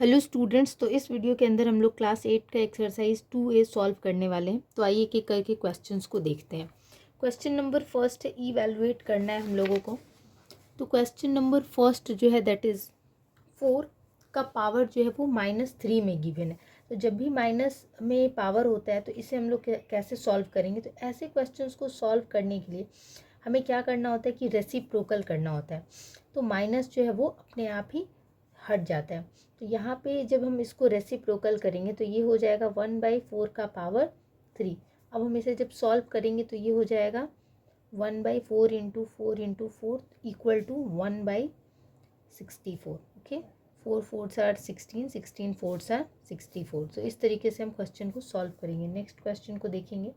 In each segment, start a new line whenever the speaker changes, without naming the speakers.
Hello students, तो इस video के अंदर हम लोग क्लास 8 का एक्सरसाइज 2A सॉल्व करने वाले हैं। तो आइए एक एक करके क्वेश्चंस को देखते हैं। क्वेश्चन नंबर फर्स्ट है, इवैल्यूएट करना है हम लोगों को। तो क्वेश्चन नंबर फर्स्ट जो है दैट इज़ 4 का पावर जो है वो -3 में गिवन है। तो जब भी माइनस में पावर होता है तो इसे हम लोग कैसे सॉल्व करेंगे। तो ऐसे क्वेश्चंस को सॉल्व करने के लिए हमें क्या करना होता है कि रेसिप्रोकल करना होता है। तो माइनस जो है वो अपने आप ही हट जाता है। तो यहाँ पे जब हम इसको रेसिप्रोकल करेंगे तो ये हो जाएगा 1/4 का पावर 3। अब हम इसे जब सॉल्व करेंगे तो ये हो जाएगा 1/4 into 4 into 4 equal to 1/64। Okay, 4 4s are 16, 16 4s are 64। तो इस तरीके से हम क्वेश्चन को सॉल्व करेंगे। नेक्स्ट क्वेश्चन को देखेंगे।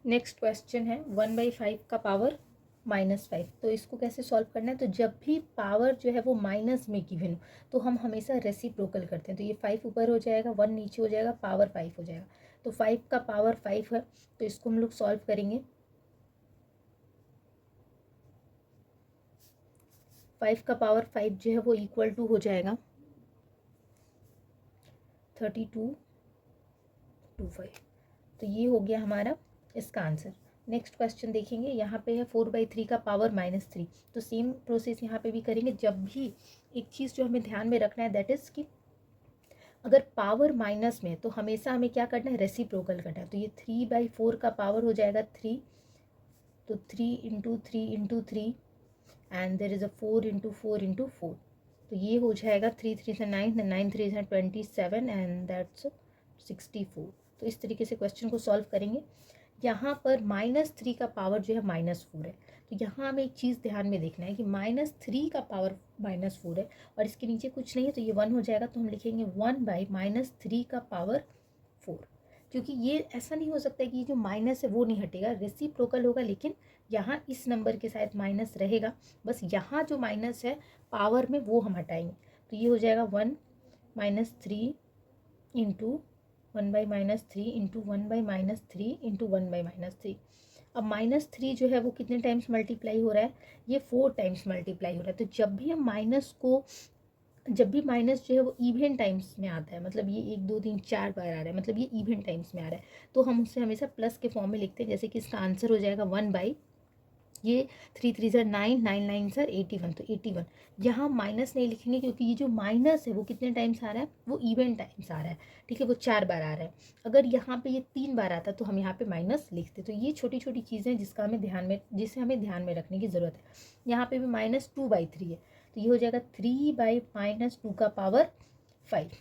नेक्स्ट क्वेश्चन है 1/5 का पावर -5। तो इसको कैसे सॉल्व करना है। तो जब भी पावर जो है वो माइनस में गिवन हो तो हम हमेशा रेसिप्रोकल करते हैं। तो ये 5 ऊपर हो जाएगा, 1 नीचे हो जाएगा, पावर 5 हो जाएगा। तो 5 का पावर 5 है, तो इसको हम लोग सॉल्व करेंगे। 5 का पावर 5 जो है वो इक्वल टू हो जाएगा 3225। तो ये हो गया हमारा इसका आंसर। नेक्स्ट क्वेश्चन देखेंगे। यहाँ पे है 4/3 का पावर -3। तो सेम प्रोसेस यहाँ पे भी करेंगे। जब भी एक चीज़ जो हमें ध्यान में रखना है दैट इज़ कि अगर पावर माइनस में तो हमेशा हमें क्या करना है, रेसिप्रोकल करना है। तो ये 3/4 का पावर हो जाएगा 3। तो 3 into 3 into 3 and there is a 4 into 4 into 4। तो ये हो जाएगा 3 3 से 9, 9 3 से 27 एंड दैट्स 64। तो इस तरीके से क्वेश्चन को सॉल्व करेंगे। यहाँ पर -3 का पावर जो है -4 है। तो यहाँ हमें एक चीज़ ध्यान में देखना है कि -3 का पावर -4 है और इसके नीचे कुछ नहीं है, तो ये 1 हो जाएगा। तो हम लिखेंगे 1/-3 का पावर 4। क्योंकि ये ऐसा नहीं हो सकता है कि जो माइनस है वो नहीं हटेगा, रेसिप्रोकल होगा, लेकिन यहाँ इस नंबर के साथ माइनस रहेगा। बस यहाँ जो माइनस है पावर में वो हम हटाएंगे। तो ये हो जाएगा 1/-3 इंटू 1/-3 इंटू 1/-3 इंटू 1/-3। अब -3 जो है वो कितने टाइम्स मल्टीप्लाई हो रहा है, ये 4 टाइम्स मल्टीप्लाई हो रहा है। तो जब भी माइनस जो है वो इवन टाइम्स में आता है, मतलब ये 1 2 3 4 बार आ रहा है, मतलब ये इवन टाइम्स में आ रहा है, तो हम उसे हमेशा प्लस के फॉर्म में लिखते हैं। जैसे कि इसका आंसर हो जाएगा 1/, ये 3 3 सर 9, 9 9 सर 81। तो 81 यहाँ माइनस नहीं लिखेंगे क्योंकि ये जो माइनस है वो कितने टाइम्स आ रहा है, वो इवन टाइम्स आ रहा है। ठीक है, वो 4 बार आ रहा है। अगर यहाँ पे ये 3 बार आता तो हम यहाँ पे माइनस लिखते। तो ये छोटी छोटी चीज़ें जिसे हमें ध्यान में रखने की ज़रूरत है। यहाँ पे भी -2/3 है, तो ये हो जाएगा 3/-2 का पावर 5।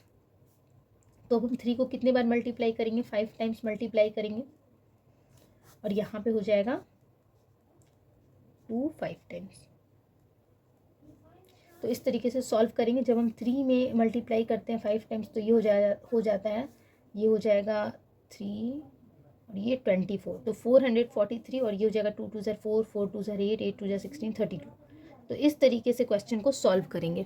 तो अब हम 3 को कितने बार मल्टीप्लाई करेंगे, 5 टाइम्स मल्टीप्लाई करेंगे और यहाँ पे हो जाएगा 2 5 टाइम्स। तो इस तरीके से सॉल्व करेंगे। जब हम 3 में मल्टीप्लाई करते हैं 5 टाइम्स तो ये हो जाता है, ये हो जाएगा 3 और ये 24। तो 443 और ये हो जाएगा 2 2 ज़र 4, 4 2 ज़र 8, 8 2 ज़र 16, 32। तो इस तरीके से क्वेश्चन को सॉल्व करेंगे।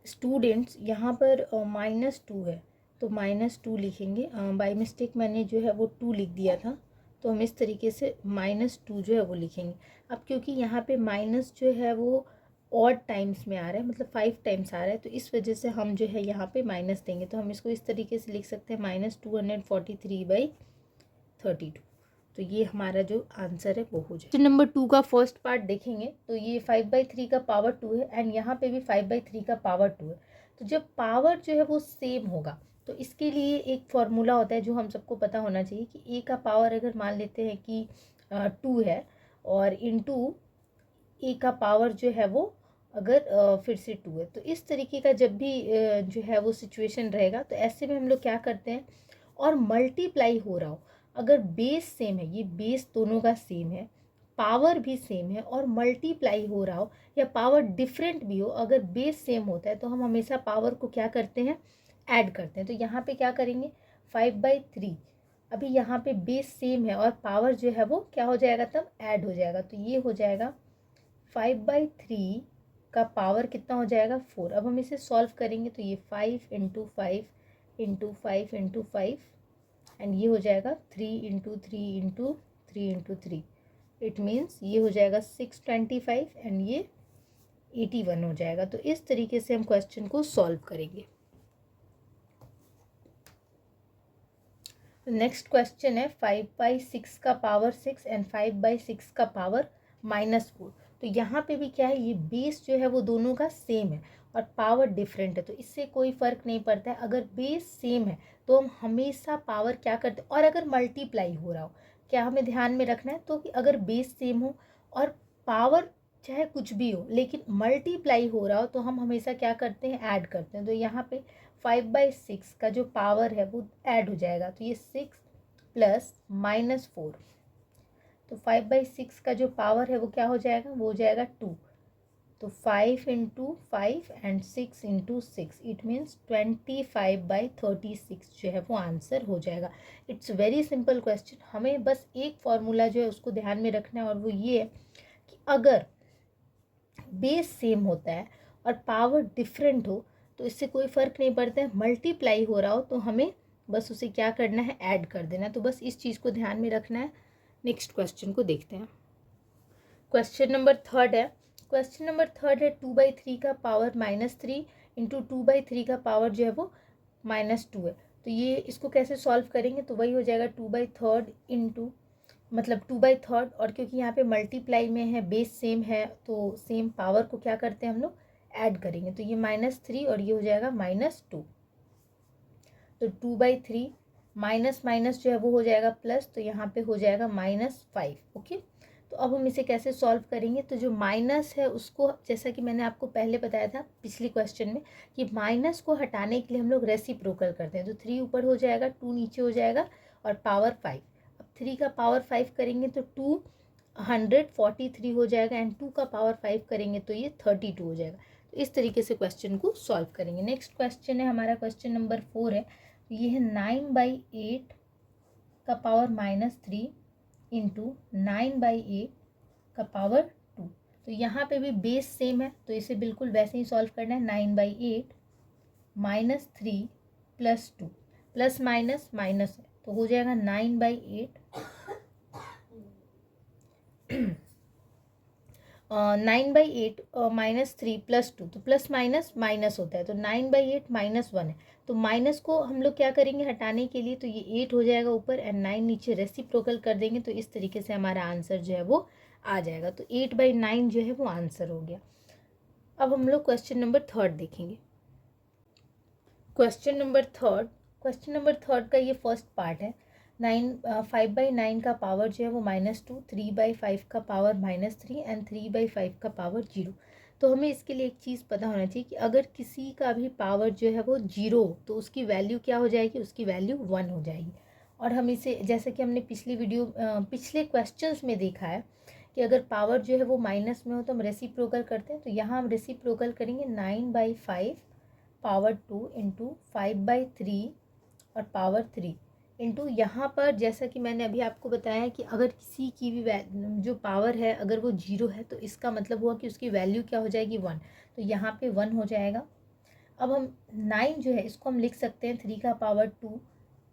स्टूडेंट्स यहाँ पर -2 है, तो -2 लिखेंगे। बाय मिस्टेक मैंने जो है वो 2 लिख दिया था, तो हम इस तरीके से -2 जो है वो लिखेंगे। अब क्योंकि यहाँ पे माइनस जो है वो ऑड टाइम्स में आ रहा है, मतलब 5 टाइम्स आ रहा है, तो इस वजह से हम जो है यहाँ पे माइनस देंगे। तो हम इसको इस तरीके से लिख सकते हैं -243/32। तो ये हमारा जो आंसर है वो हो जाए। क्वेश्चन नंबर 2 का फर्स्ट पार्ट देखेंगे। तो ये 5/3 का पावर 2 है एंड यहाँ पे भी 5/3 का पावर 2 है। तो जब पावर जो है वो सेम होगा तो इसके लिए एक फॉर्मूला होता है जो हम सबको पता होना चाहिए कि ए का पावर अगर मान लेते हैं कि 2 है और इंटू ए का पावर जो है वो अगर फिर से 2 है, तो इस तरीके का जब भी जो है वो सिचुएशन रहेगा तो ऐसे में हम लोग क्या करते हैं, और मल्टीप्लाई हो रहा हो, अगर बेस सेम है, ये बेस दोनों का सेम है, पावर भी सेम है और मल्टीप्लाई हो रहा हो या पावर डिफरेंट भी हो, अगर बेस सेम होता है तो हम हमेशा पावर को क्या करते हैं, ऐड करते हैं। तो यहाँ पे क्या करेंगे, 5/3, अभी यहाँ पे बेस सेम है और पावर जो है वो क्या हो जाएगा, तब ऐड हो जाएगा। तो ये हो जाएगा 5/3 का पावर कितना हो जाएगा, 4। अब हम इसे सॉल्व करेंगे तो ये 5 इंटू 5 इंटू 5 इंटू 5 एंड ये हो जाएगा 3 into 3 into 3 into 3। It means ये हो जाएगा 625 एंड ये 81 हो जाएगा। तो इस तरीके से हम क्वेश्चन को सॉल्व करेंगे। नेक्स्ट क्वेश्चन है 5/6 का पावर 6 एंड 5/6 का पावर -4। तो यहाँ पे भी क्या है, ये बेस जो है वो दोनों का सेम है और पावर डिफरेंट है, तो इससे कोई फ़र्क नहीं पड़ता है। अगर बेस सेम है तो हम हमेशा पावर क्या करते हैं, और अगर मल्टीप्लाई हो रहा हो, क्या हमें ध्यान में रखना है, तो कि अगर बेस सेम हो और पावर चाहे कुछ भी हो लेकिन मल्टीप्लाई हो रहा हो, तो हम हमेशा क्या करते हैं, ऐड करते हैं। तो यहाँ पे 5/6 का जो पावर है वो ऐड हो जाएगा, तो ये 6 प्लस -4, तो 5/6 का जो पावर है वो क्या हो जाएगा, वो हो जाएगा 2। तो 5 into 5 and 6 into 6, it means 25/36 जो है वो आंसर हो जाएगा। It's very simple question. हमें बस एक फॉर्मूला जो है उसको ध्यान में रखना है, और वो ये है कि अगर बेस सेम होता है और पावर डिफरेंट हो तो इससे कोई फ़र्क नहीं पड़ता है। मल्टीप्लाई हो रहा हो तो हमें बस उसे क्या करना है, ऐड कर देना है। तो बस इस चीज़ को ध्यान में रखना है। नेक्स्ट क्वेश्चन को देखते हैं। क्वेश्चन नंबर थर्ड है। क्वेश्चन नंबर थर्ड है 2/3 का पावर -3 इंटू 2/3 का पावर जो है वो -2 है। तो ये इसको कैसे सॉल्व करेंगे, तो वही हो जाएगा 2/3 इंटू, मतलब 2/3, और क्योंकि यहाँ पे मल्टीप्लाई में है, बेस सेम है, तो सेम पावर को क्या करते हैं हम लोग, ऐड करेंगे। तो ये -3 और ये हो जाएगा -2। तो 2/3 माइनस माइनस जो है वो हो जाएगा प्लस, तो यहाँ पे हो जाएगा -5। ओके, तो अब हम इसे कैसे सॉल्व करेंगे, तो जो माइनस है उसको, जैसा कि मैंने आपको पहले बताया था पिछले क्वेश्चन में, कि माइनस को हटाने के लिए हम लोग रेसिप्रोकल करते हैं। तो 3 ऊपर हो जाएगा, 2 नीचे हो जाएगा और पावर 5। अब 3 का पावर 5 करेंगे तो 243 हो जाएगा, एंड 2 का पावर 5 करेंगे तो ये 32 हो जाएगा। तो इस तरीके से क्वेश्चन को सॉल्व करेंगे। नेक्स्ट क्वेश्चन है हमारा, क्वेश्चन नंबर 4 है। ये है 9/8 का पावर -3 इंटू 9/8 का पावर 2। तो यहाँ पे भी बेस सेम है, तो इसे बिल्कुल वैसे ही सॉल्व करना है। 9/8 -3 प्लस 2, प्लस माइनस माइनस है, तो हो जाएगा 9/8 9/8 -3 प्लस 2, तो प्लस माइनस माइनस होता है, तो 9/8 -1 है। तो माइनस को हम लोग क्या करेंगे हटाने के लिए, तो ये 8 हो जाएगा ऊपर एंड 9 नीचे, रेसिप्रोकल कर देंगे, तो इस तरीके से हमारा आंसर जो है वो आ जाएगा। तो 8/9 जो है वो आंसर हो गया। अब हम लोग क्वेश्चन नंबर थर्ड देखेंगे। क्वेश्चन नंबर थर्ड का ये फर्स्ट पार्ट है। 5/9 का पावर जो है वो -2, 3/5 का पावर -3 एंड 3/5 का पावर 0। तो हमें इसके लिए एक चीज़ पता होना चाहिए कि अगर किसी का भी पावर जो है वो 0 तो उसकी वैल्यू क्या हो जाएगी, उसकी वैल्यू 1 हो जाएगी। और हम इसे, जैसे कि हमने पिछले क्वेश्चंस में देखा है कि अगर पावर जो है वो माइनस में हो तो हम रेसिप्रोकल करते हैं। तो यहाँ हम रेसिप्रोकल करेंगे 9/5 पावर 2 इंटू 5/3 और पावर 3 इंटू, यहाँ पर जैसा कि मैंने अभी आपको बताया कि अगर किसी की भी जो पावर है अगर वो 0 है तो इसका मतलब हुआ कि उसकी वैल्यू क्या हो जाएगी, 1। तो यहाँ पे 1 हो जाएगा। अब हम 9 जो है इसको हम लिख सकते हैं 3 का पावर 2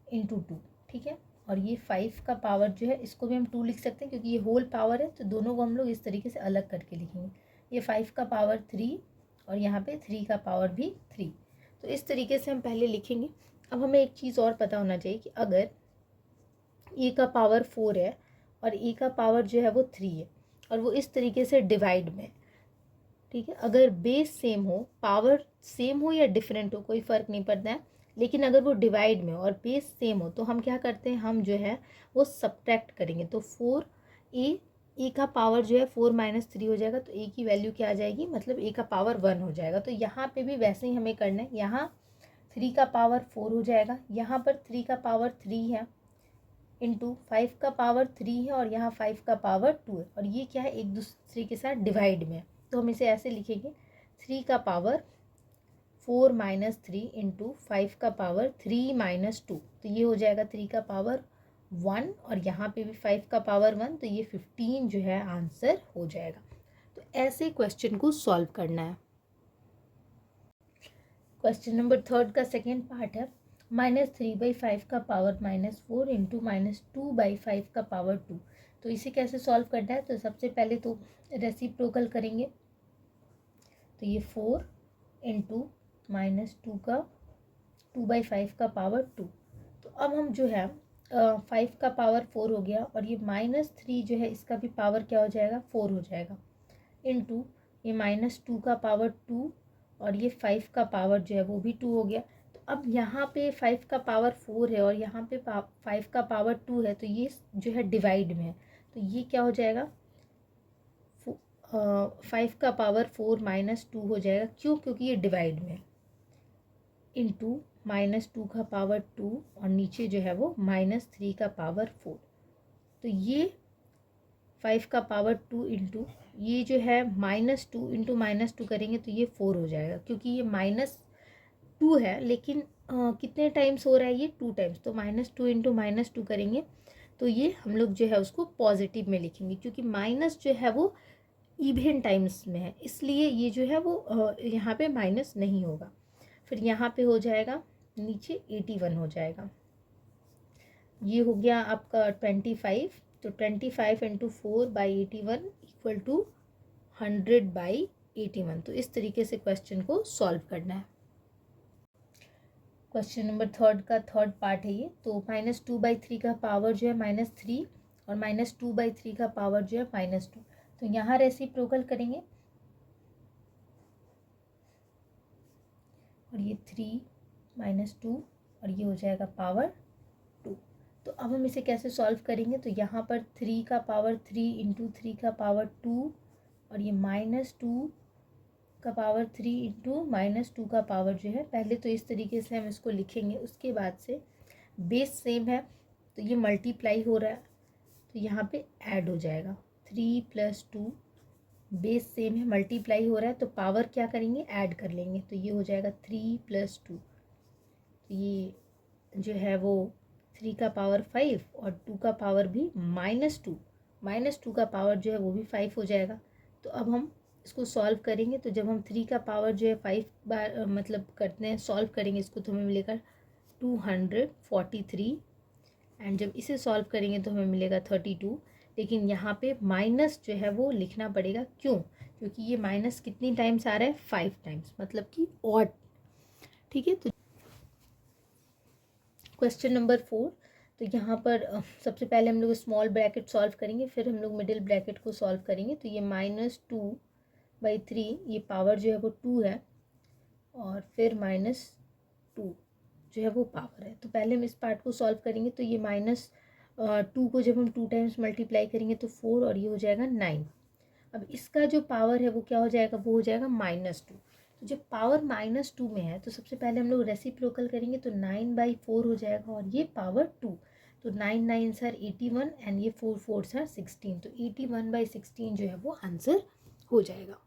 इंटू 2, ठीक है। और ये 5 का पावर जो है इसको भी हम 2 लिख सकते हैं, क्योंकि ये होल पावर है, तो दोनों को हम लोग इस तरीके से अलग करके लिखेंगे। ये 5 का पावर 3 और यहाँ पे 3 का पावर भी 3। तो इस तरीके से हम पहले लिखेंगे। अब हमें एक चीज़ और पता होना चाहिए कि अगर ए का पावर 4 है और ए का पावर जो है वो 3 है और वो इस तरीके से डिवाइड में, ठीक है, अगर बेस सेम हो, पावर सेम हो या डिफरेंट हो, कोई फ़र्क नहीं पड़ता है, लेकिन अगर वो डिवाइड में हो और बेस सेम हो तो हम क्या करते हैं, हम जो है वो सब्ट्रैक्ट करेंगे। तो 4 ए का पावर जो है 4 - 3 हो जाएगा, तो ए की वैल्यू क्या आ जाएगी, मतलब ए का पावर 1 हो जाएगा। तो यहाँ पे भी वैसे ही हमें करना है। यहाँ 3 का पावर 4 हो जाएगा, यहाँ पर 3 का पावर 3 है इंटू 5 का पावर 3 है और यहाँ 5 का पावर 2 है, और ये क्या है, एक दूसरे के साथ डिवाइड में है। तो हम इसे ऐसे लिखेंगे 3 का पावर 4 - 3 इंटू 5 का पावर 3 - 2, तो ये हो जाएगा 3 का पावर 1 और यहाँ पे भी 5 का पावर 1, तो ये 15 जो है आंसर हो जाएगा। तो ऐसे क्वेश्चन को सॉल्व करना है। क्वेश्चन नंबर थर्ड का सेकेंड पार्ट है। -3/5 का पावर -4 इंटू -2/5 का पावर 2। तो इसे कैसे सॉल्व करना है, तो सबसे पहले तो रेसिप्रोकल करेंगे। तो ये 4 इंटू -2 का 2/5 का पावर 2। तो अब हम जो है 5 का पावर 4 हो गया, और ये -3 जो है इसका भी पावर क्या हो जाएगा, 4 हो जाएगा, इंटू ये -2 का पावर 2, और ये 5 का पावर जो है वो भी 2 हो गया। तो अब यहाँ पे 5 का पावर 4 है और यहाँ पे 5 का पावर 2 है, तो ये जो है डिवाइड में है, तो ये क्या हो जाएगा, 5 का पावर 4 -2 हो जाएगा। क्यों? क्योंकि ये डिवाइड में है, इंटू -2 का पावर 2, और नीचे जो है वो -3 का पावर 4। तो ये 5 का पावर 2 इंटू ये जो है -2 इंटू -2 करेंगे तो ये 4 हो जाएगा, क्योंकि ये -2 है, लेकिन कितने टाइम्स हो रहा है, ये 2 टाइम्स। तो -2 इंटू -2 करेंगे तो ये हम लोग जो है उसको पॉजिटिव में लिखेंगे, क्योंकि माइनस जो है वो इवन टाइम्स में है, इसलिए ये जो है वो यहाँ पे माइनस नहीं होगा। फिर यहाँ पे हो जाएगा नीचे 81 हो जाएगा। ये हो गया आपका 25। तो 25 इंटू 4/81 इक्वल टू 100/81। तो इस तरीके से क्वेश्चन को सॉल्व करना है। क्वेश्चन नंबर 3 का थर्ड पार्ट है ये। तो -2/3 का पावर जो है -3, और -2/3 का पावर जो है -2। तो यहाँ रेसिप्रोकल करेंगे, और ये 3 -2, और ये हो जाएगा पावर 2। तो अब हम इसे कैसे सॉल्व करेंगे, तो यहाँ पर 3 का पावर 3 इंटू 3 का पावर 2, और ये -2 का पावर 3 इंटू -2 का पावर जो है, पहले तो इस तरीके से हम इसको लिखेंगे, उसके बाद से बेस सेम है तो ये मल्टीप्लाई हो रहा है, तो यहाँ पे ऐड हो जाएगा 3 + 2, बेस सेम है, मल्टीप्लाई हो रहा है, तो पावर क्या करेंगे, ऐड कर लेंगे, तो ये हो जाएगा 3 + 2। तो ये जो है वो 3 का पावर 5, और 2 का पावर भी -2 का पावर जो है वो भी 5 हो जाएगा। तो अब हम इसको सॉल्व करेंगे, तो जब हम 3 का पावर जो है 5 बार मतलब करते हैं, सॉल्व करेंगे इसको, तो हमें मिलेगा 243, एंड जब इसे सॉल्व करेंगे तो हमें मिलेगा 32। लेकिन यहाँ पे माइनस जो है वो लिखना पड़ेगा। क्यों? क्योंकि ये माइनस कितनी टाइम्स आ रहा है, 5 टाइम्स, मतलब कि ऑड। ठीक है। तो क्वेश्चन नंबर 4। तो यहाँ पर सबसे पहले हम लोग स्मॉल ब्रैकेट सॉल्व करेंगे, फिर हम लोग मिडिल ब्रैकेट को सॉल्व करेंगे। तो ये -2/3, ये पावर जो है वो 2 है, और फिर -2 जो है वो पावर है। तो पहले हम इस पार्ट को सॉल्व करेंगे, तो ये -2 को जब हम 2 टाइम्स मल्टीप्लाई करेंगे तो 4, और ये हो जाएगा 9। अब इसका जो पावर है वो क्या हो जाएगा, वो हो जाएगा -2। तो जब पावर -2 में है, तो सबसे पहले हम लोग रेसिप्रोकल करेंगे, तो 9/4 हो जाएगा, और ये पावर 2। तो 9 9s are 81, एंड ये 4 4s are 16। तो 81/16 जो है वो आंसर हो जाएगा।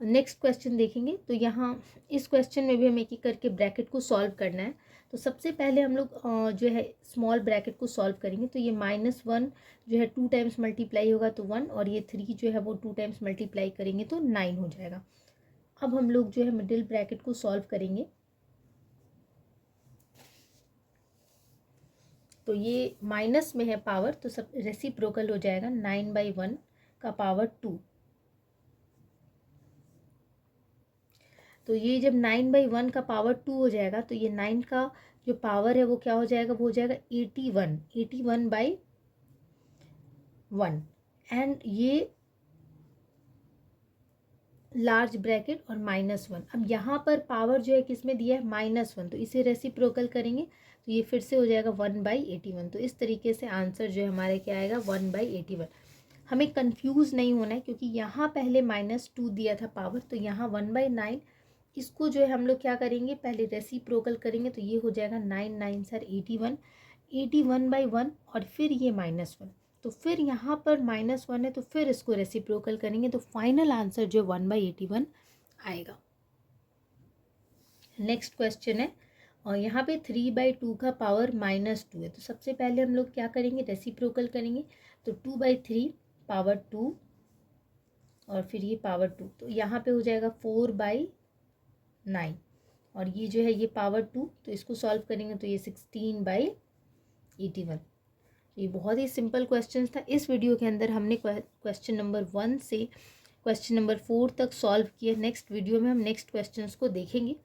नेक्स्ट क्वेश्चन देखेंगे। तो यहाँ इस क्वेश्चन में भी हमें एक एक करके ब्रैकेट को सॉल्व करना है। तो सबसे पहले हम लोग जो है स्मॉल ब्रैकेट को सॉल्व करेंगे। तो ये -1 जो है 2 टाइम्स मल्टीप्लाई होगा तो 1, और ये 3 जो है वो 2 टाइम्स मल्टीप्लाई करेंगे तो 9 हो जाएगा। अब हम लोग जो है मिडिल ब्रैकेट को सॉल्व करेंगे। तो ये माइनस में है पावर, तो सब रेसिप्रोकल हो जाएगा, 9/1 का पावर 2। तो ये जब 9/1 का पावर 2 हो जाएगा, तो ये 9 का जो पावर है वो क्या हो जाएगा, वो हो जाएगा 81/1, एंड ये लार्ज ब्रैकेट और -1। अब यहाँ पर पावर जो है किस में दिया है, -1, तो इसे रेसिप्रोकल करेंगे तो ये फिर से हो जाएगा 1/81। तो इस तरीके से आंसर जो है हमारे क्या आएगा, 1/81। हमें कंफ्यूज नहीं होना है, क्योंकि यहाँ पहले -2 दिया था पावर, तो यहाँ 1/9। इसको जो है हम लोग क्या करेंगे, पहले रेसिप्रोकल करेंगे, तो ये हो जाएगा 9 9s are 81, 81/1, और फिर ये -1। तो फिर यहाँ पर -1 है, तो फिर इसको रेसिप्रोकल करेंगे, तो फाइनल आंसर जो 1/81 आएगा। नेक्स्ट क्वेश्चन है, और यहाँ पे 3/2 का पावर -2 है। तो सबसे पहले हम लोग क्या करेंगे, रेसिप्रोकल करेंगे। तो 2/3 पावर 2, और फिर ये पावर 2, तो यहाँ पे हो जाएगा 4/9, और ये जो है ये पावर 2, तो इसको सॉल्व करेंगे तो ये 16/81। ये बहुत ही सिंपल क्वेश्चन था। इस वीडियो के अंदर हमने क्वेश्चन नंबर 1 से क्वेश्चन नंबर 4 तक सॉल्व किए। नेक्स्ट वीडियो में हम नेक्स्ट क्वेश्चंस को देखेंगे।